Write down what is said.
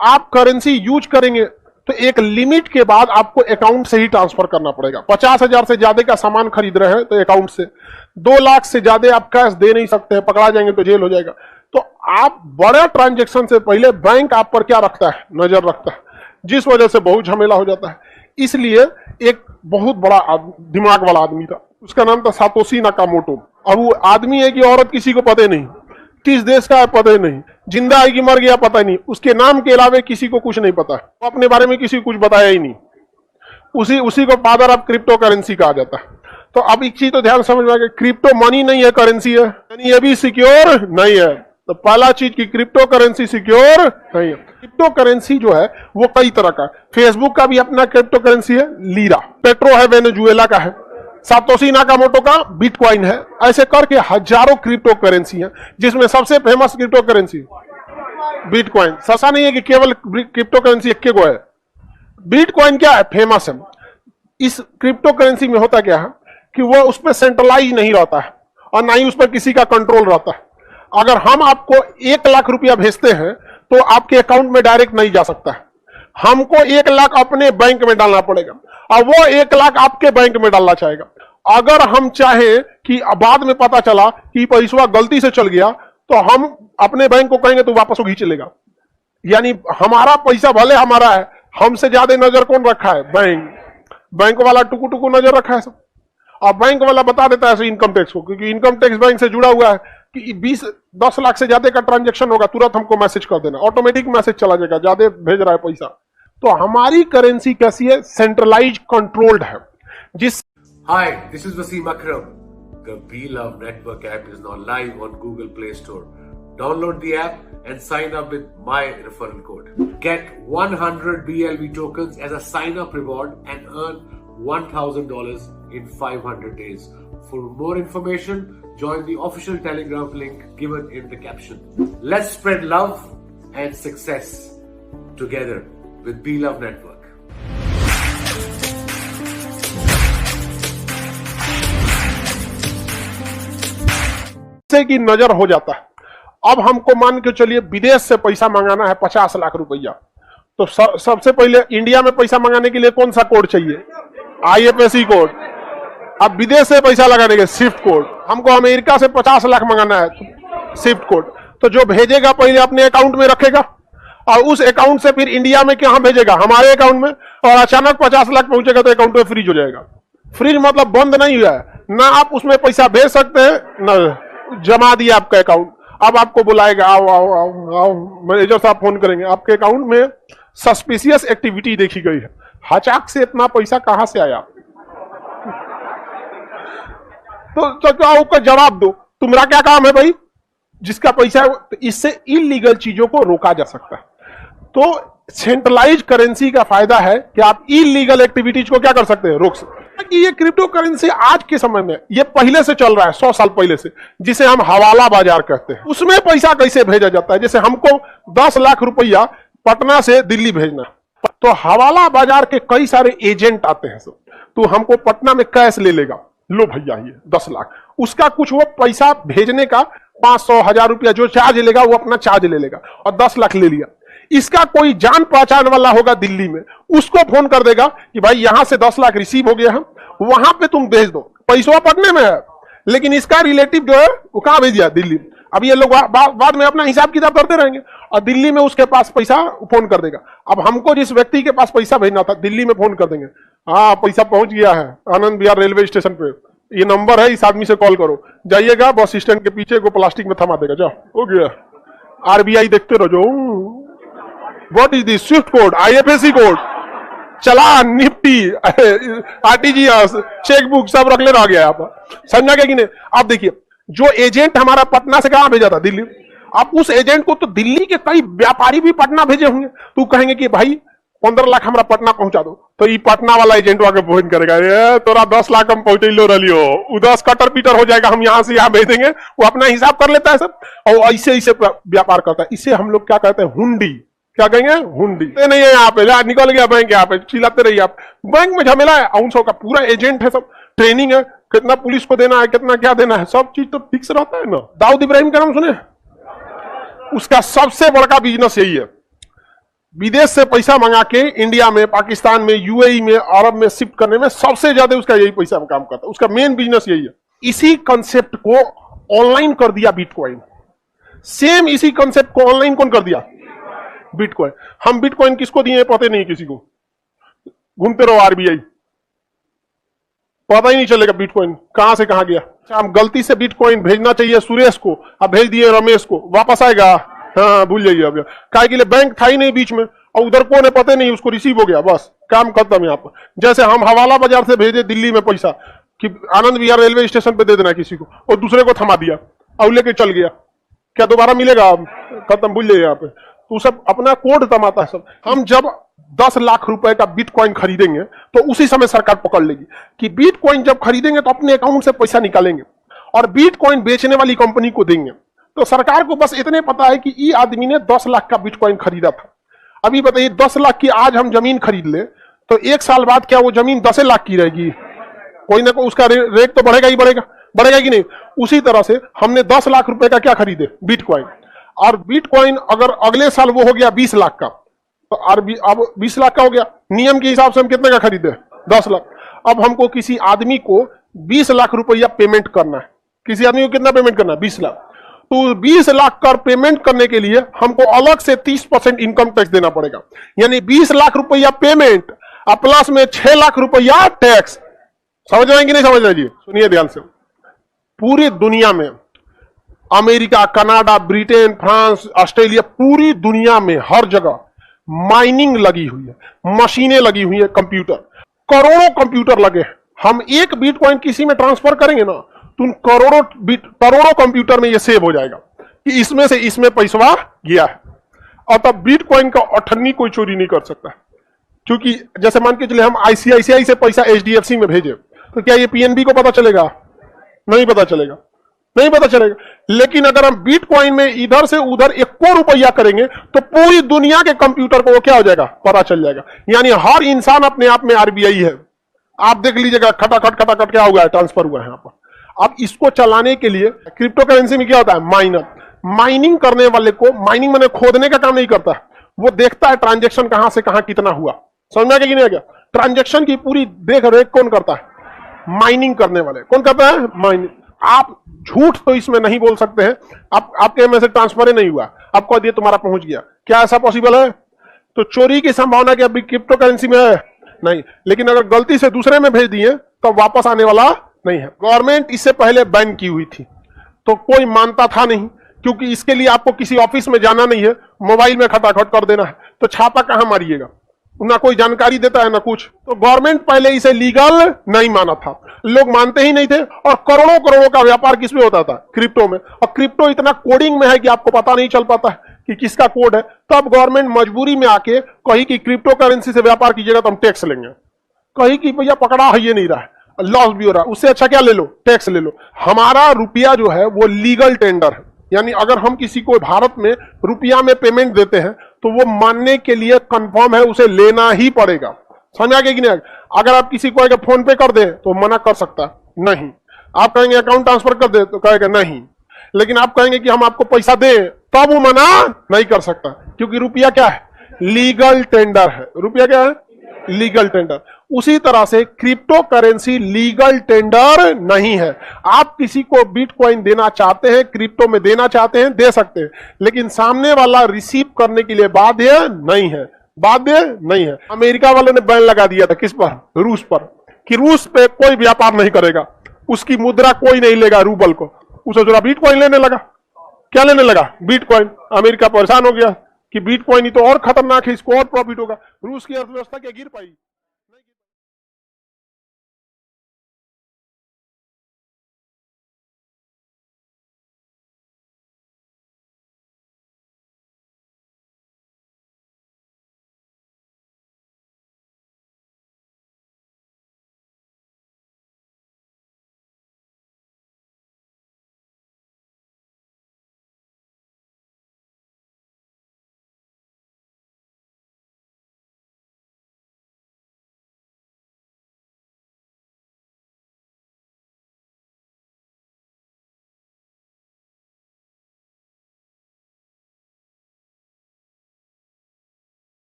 आप currency use करेंगे तो एक लिमिट के बाद आपको अकाउंट से ही ट्रांसफर करना पड़ेगा। 50,000 से ज्यादा का सामान खरीद रहे हैं तो अकाउंट से, 2 लाख से ज्यादा आप कैश दे नहीं सकते हैं, पकड़ा जाएंगे तो जेल हो जाएगा। तो आप बड़ा ट्रांजैक्शन से पहले बैंक आप पर क्या रखता है, नजर रखता है, जिस वजह से बहुत झमेला हो जाता है। इसलिए एक बहुत बड़ा दिमाग वाला आदमी था, उसका नाम था सातोशी नाकामोटो। अब वो आदमी है कि औरत किसी को पता नहीं, किस देश का है पता ही नहीं, जिंदा है कि मर गया पता ही नहीं, उसके नाम के अलावा किसी को कुछ नहीं पता, वो अपने बारे में किसी को कुछ बताया ही नहीं। उसी को फादर ऑफ क्रिप्टो करेंसी कहा जाता है। तो अब एक चीज तो ध्यान समझ में आ गया, क्रिप्टो मनी नहीं है, करेंसी है, यानी ये भी सिक्योर नहीं है। तो पहला चीज की क्रिप्टो करेंसी सिक्योर नहीं है। क्रिप्टो करेंसी जो है वो कई तरह का, फेसबुक का भी अपना क्रिप्टो करेंसी है, लीरा, पेट्रो है वेनेजुएला का है, सातोशी नाकामोटो का बिटकॉइन है, ऐसे करके हजारों क्रिप्टो करेंसी है, जिसमें सबसे फेमस क्रिप्टो करेंसी बिटकॉइन। ससा नहीं है कि केवल क्रिप्टो करेंसी एक को है, बिटकॉइन क्या है, फेमस है। इस क्रिप्टो करेंसी में होता क्या है कि वो उस पर सेंट्रलाइज नहीं रहता है और ना ही उस पर किसी का कंट्रोल रहता है। अगर हम आपको 1 लाख रुपया भेजते हैं तो आपके अकाउंट में डायरेक्ट नहीं जा सकता है, हमको 1 लाख अपने बैंक में डालना पड़ेगा और वो 1 लाख आपके बैंक में डालना चाहेगा। अगर हम चाहे कि बाद में पता चला कि पैसा गलती से चल गया तो हम अपने बैंक को कहेंगे तो वापस वो खींच लेगा। यानी हमारा पैसा भले हमारा है, हमसे ज्यादा नजर कौन रखा है, बैंक वाला टुकु टुकु नजर रखा है सब। और बैंक वाला बता देता है इनकम टैक्स को, क्योंकि इनकम टैक्स बैंक से जुड़ा हुआ है कि 10 लाख से ज्यादा का ट्रांजैक्शन होगा तुरंत हमको मैसेज कर देना, ऑटोमेटिक मैसेज चला जाएगा ज्यादा भेज रहा है पैसा। तो हमारी करेंसी कैसी है, सेंट्रलाइज कंट्रोल्ड है। जिस Hi, this is Wasim Akram. The BeLove Network app is now live on Google Play Store. Download the app and sign up with my referral code. Get 100 BLV tokens as a sign-up reward and earn $1,000 in 500 days. For more information, join the official Telegram link given in the caption. Let's spread love and success together with BeLove Network. से की नजर हो जाता है। अब हमको मान के चलिए विदेश से पैसा मंगाना है 50 लाख रुपया, तो सबसे पहले इंडिया में पैसा मंगाने के लिए कौन सा कोड चाहिए, IFSC कोड। अब विदेश से पैसा लगाने के स्विफ्ट कोड। हमको अमेरिका से 50 लाख मंगाना है तो स्विफ्ट कोड। तो जो भेजेगा पहले अपने अकाउंट में रखेगा और उस अकाउंट से फिर इंडिया में कहां भेजेगा, हमारे अकाउंट में, और अचानक 50 लाख पहुंचेगा तो अकाउंट में फ्रीज हो जाएगा। फ्रीज मतलब बंद नहीं हुआ है, ना आप उसमें पैसा भेज सकते हैं ना जमा दिया आपका अकाउंट। अब आपको बुलाएगा, आओ आओ आओ आओ, मैनेजर साहब फोन करेंगे, आपके अकाउंट में सस्पिशियस एक्टिविटी देखी गई है, हचाक से इतना पैसा कहां से आया। तो आपका जवाब दो, तुम्हारा क्या काम है भाई, जिसका पैसा है। तो इससे इलीगल चीजों को रोका जा सकता है। तो सेंट्रलाइज करेंसी का फायदा है कि आप इलीगल एक्टिविटीज को क्या कर सकते हैं, रोक सकते हैं। ये क्रिप्टो करेंसी आज के समय में, ये पहले से चल रहा है, 100 साल पहले से, जिसे हम हवाला बाजार कहते हैं। उसमें पैसा कैसे भेजा जाता है, जैसे हमको 10 लाख रुपया पटना से दिल्ली भेजना, तो हवाला बाजार के कई सारे एजेंट आते हैं सब। तो हमको पटना में कैश ले लेगा, लो भैया ये 10 लाख, उसका कुछ वो पैसा भेजने का 500 1000 रुपया जो चार्ज लेगा वो अपना चार्ज ले लेगा और 10 लाख ले लिया। इसका कोई जान पहचान वाला होगा दिल्ली में, उसको फोन कर देगा कि भाई यहां से 10 लाख रिसीव हो गया है, वहां पे तुम भेज दो, पैसा पटने में है, लेकिन इसका रिलेटिव जो है वो कहां भेज दिया, दिल्ली। अब ये लोग बाद में अपना हिसाब किताब करते रहेंगे और दिल्ली में उसके पास पैसा फोन कर देगा। अब हमको जिस व्यक्ति के पास पैसा भेजना था दिल्ली में फोन कर देंगे, हाँ पैसा पहुंच गया है आनंद विहार रेलवे स्टेशन पे, ये नंबर है, इस आदमी से कॉल करो, जाइएगा बस स्टैंड के पीछे को प्लास्टिक में थमा देगा, जाओ हो गया। RBI देखते रहो जो what is this, Swift code, IFSC code, challan, Nifty, RTGS, chequebook सब रख ले रह गया आप, समझा क्या कि नहीं। अब देखिए जो एजेंट हमारा पटना से कहां भेजा था, दिल्ली। अब उस एजेंट को तो दिल्ली के कई व्यापारी भी पटना भेजे होंगे, तो कहेंगे कि भाई 15 लाख हमारा पटना पहुंचा दो, तो ये पटना वाला एजेंट आके फोन करेगा, ये तोरा 10 लाख हम पहुंचे लो रही हो, उधर कटर पीटर हो जाएगा, हम यहां से यहां भेज देंगे। वो अपना हिसाब कर लेता है सब और ऐसे ऐसे व्यापार करता है। इसे हम लोग क्या कहते हैं, हुंडी, क्या कहेंगे, हुंडी। नहीं है यहाँ पे, निकल गया बैंक, यहाँ पे चिल्लाते रहिए आप, बैंक में झमेला है, आउंसो का पूरा एजेंट है, सब ट्रेनिंग है, कितना पुलिस को देना है, कितना क्या देना है, सब चीज तो फिक्स रहता है ना। दाऊद इब्राहिम का नाम सुने, उसका सबसे बड़का बिजनेस यही है, विदेश से पैसा मंगा के इंडिया में, पाकिस्तान में, यूएई में, अरब में शिफ्ट करने में सबसे ज्यादा उसका यही पैसा में काम करता है। उसका मेन बिजनेस यही है। इसी कंसेप्ट को ऑनलाइन कर दिया बिटकॉइन। सेम इसी कंसेप्ट को ऑनलाइन कौन कर दिया? बिटकॉइन। हम बिटकॉइन किसको दिए पता नहीं किसी को, घूमते रहो आरबीआई, पता ही नहीं चलेगा बिटकॉइन कहां से कहां गया। हम गलती से बिटकॉइन भेजना चाहिए सुरेश को, अब भेज दिए रमेश को, वापस आएगा? हाँ भूल जाइए। अब काय के लिए बैंक था ही नहीं बीच में, और उधर कौन है पता नहीं, उसको रिसीव हो गया, बस काम खत्म यहाँ पर। जैसे हम हवाला बाजार से भेजे दिल्ली में पैसा कि आनंद विहार रेलवे स्टेशन पे दे देना किसी को, और दूसरे को थमा दिया और लेके चल गया, क्या दोबारा मिलेगा? खत्म, भूल जाइए यहाँ पे। तो सब अपना कोड तमाता है सब। हम जब 10 लाख रुपए का बिटकॉइन खरीदेंगे तो उसी समय सरकार पकड़ लेगी कि बिटकॉइन जब खरीदेंगे तो अपने अकाउंट से पैसा निकालेंगे और बिटकॉइन बेचने वाली कंपनी को देंगे। तो सरकार को बस इतने पता है कि ये आदमी ने 10 लाख का बिटकॉइन खरीदा था। अभी बताइए 10 लाख की आज हम जमीन खरीद ले तो 1 साल बाद क्या वो जमीन 10 लाख की रहेगी? कोई ना कोई उसका रेट तो बढ़ेगा ही बढ़ेगा, बढ़ेगा कि नहीं? उसी तरह से हमने 10 लाख रुपए का क्या खरीदे? बिटकॉइन। और बिटकॉइन अगर अगले साल वो हो गया 20 लाख का, तो अब 20 लाख का हो गया, नियम के हिसाब से हम कितने का खरीदे? 10 लाख। अब हमको किसी आदमी को 20 लाख रुपया पेमेंट करना है। किसी आदमी को कितना पेमेंट करना है? 20 लाख। तो 20 लाख का पेमेंट करने के लिए हमको अलग से 30% इनकम टैक्स देना पड़ेगा। यानी 20 लाख रुपया पेमेंट और प्लस में 6 लाख रुपया टैक्स। समझ रहे कि नहीं समझ रहे? सुनिए ध्यान से। पूरी दुनिया में America, Canada, Britain, France, Australia, पूरी दुनिया में हर जगह माइनिंग लगी हुई है, मशीनें लगी हुई है, कंप्यूटर, करोड़ों कंप्यूटर लगे हैं। हम एक बिटकॉइन किसी में ट्रांसफर करेंगे ना तो करोड़ों कंप्यूटर में ये सेव हो जाएगा कि इसमें से इसमें पैसा गया है। और तब बिटकॉइन का अठन्नी कोई चोरी नहीं कर सकता, क्योंकि जैसे मान के चले हम आईसीआईसीआई से पैसा एचडीएफसी में भेजे तो क्या ये पीएनबी को पता चलेगा? नहीं पता चलेगा, नहीं पता चलेगा। लेकिन अगर हम बिटकॉइन में इधर से उधर 1 रुपया करेंगे तो पूरी दुनिया के कंप्यूटर को वो क्या हो जाएगा? पता चल जाएगा। यानी हर इंसान अपने आप में आरबीआई है। आप देख लीजिएगा खटाखट क्या हुआ है? ट्रांसफर हुआ है यहाँ पर। अब इसको चलाने के लिए क्रिप्टो करेंसी में क्या होता है? माइनर। माइनिंग करने वाले को, माइनिंग मैंने खोदने का काम नहीं करता, वो देखता है ट्रांजेक्शन कहां से कहां कितना हुआ। समझ में आ गया कि नहीं आ गया? ट्रांजेक्शन की पूरी देख रेख कौन करता है? माइनिंग करने वाले। कौन करता है? माइनिंग। आप झूठ तो इसमें नहीं बोल सकते हैं। आपके में से ट्रांसफर ही नहीं हुआ, आपको दिया तुम्हारा पहुंच गया, क्या ऐसा पॉसिबल है? तो चोरी की संभावना क्या क्रिप्टो करेंसी में है? नहीं। लेकिन अगर गलती से दूसरे में भेज दिए तो वापस आने वाला नहीं है। गवर्नमेंट इससे पहले बैन की हुई थी तो कोई मानता था नहीं, क्योंकि इसके लिए आपको किसी ऑफिस में जाना नहीं है, मोबाइल में खटाखट कर देना है, तो छापा कहां मारिएगा? ना कोई जानकारी देता है ना कुछ। तो गवर्नमेंट पहले इसे लीगल नहीं माना था, लोग मानते ही नहीं थे, और करोड़ों करोड़ों का व्यापार किसमें होता था? क्रिप्टो में। और क्रिप्टो इतना कोडिंग में है कि आपको पता नहीं चल पाता है कि किसका कोड है। तब गवर्नमेंट मजबूरी में आके कही कि क्रिप्टो करेंसी से व्यापार कीजिएगा तो हम टैक्स लेंगे। कही कि भैया पकड़ा है ये नहीं रहा है, लॉस भी हो रहा है, उससे अच्छा क्या ले लो? टैक्स ले लो। हमारा रुपया जो है वो लीगल टेंडर है, यानी अगर हम किसी को भारत में रुपया में पेमेंट देते हैं तो वो मानने के लिए कंफर्म है, उसे लेना ही पड़ेगा। समझ आ गया कि नहीं? अगर आप किसी को फोन पे कर दे तो मना कर सकता है? नहीं। आप कहेंगे अकाउंट ट्रांसफर कर दे तो कहेगा नहीं। लेकिन आप कहेंगे कि हम आपको पैसा दें तब वो मना नहीं कर सकता, क्योंकि रुपया क्या है? लीगल टेंडर है। रुपया क्या है? Legal tender. उसी तरह से क्रिप्टो करेंसी लीगल टेंडर नहीं है। आप किसी को बिटकॉइन देना चाहते हैं, क्रिप्टो में देना चाहते हैं, दे सकते हैं, लेकिन सामने वाला रिसीव करने के लिए बाध्य नहीं है। बाध्य नहीं है। अमेरिका वालों ने बैन लगा दिया था किस पर? रूस पर, कि रूस पे कोई व्यापार नहीं करेगा, उसकी मुद्रा कोई नहीं लेगा रूबल को। उसे जरा बिटकॉइन लेने लगा। क्या लेने लगा? बिटकॉइन। अमेरिका परेशान हो गया कि बिटकॉइन ही तो और खतरनाक है, इसको और प्रॉफिट होगा। रूस की अर्थव्यवस्था क्या गिर पाई?